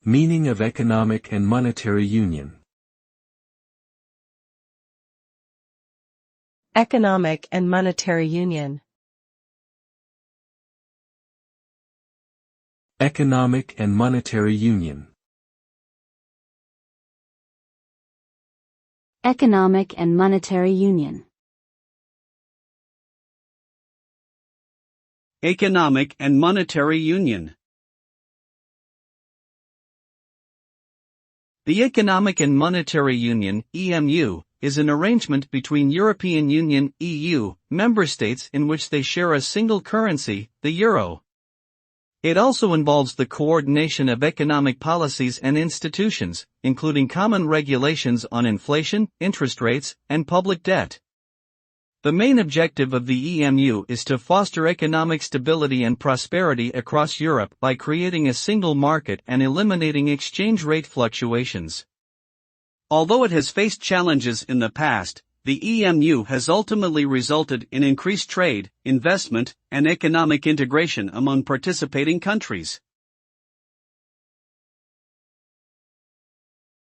Meaning of Economic and Monetary Union. Economic and Monetary Union. Economic and Monetary Union. Economic and Monetary Union. Economic and Monetary Union. The Economic and Monetary Union, EMU, is an arrangement between European Union, EU, member states in which they share a single currency, the euro. It also involves the coordination of economic policies and institutions, including common regulations on inflation, interest rates, and public debt. The main objective of the EMU is to foster economic stability and prosperity across Europe by creating a single market and eliminating exchange rate fluctuations. Although it has faced challenges in the past, the EMU has ultimately resulted in increased trade, investment, and economic integration among participating countries.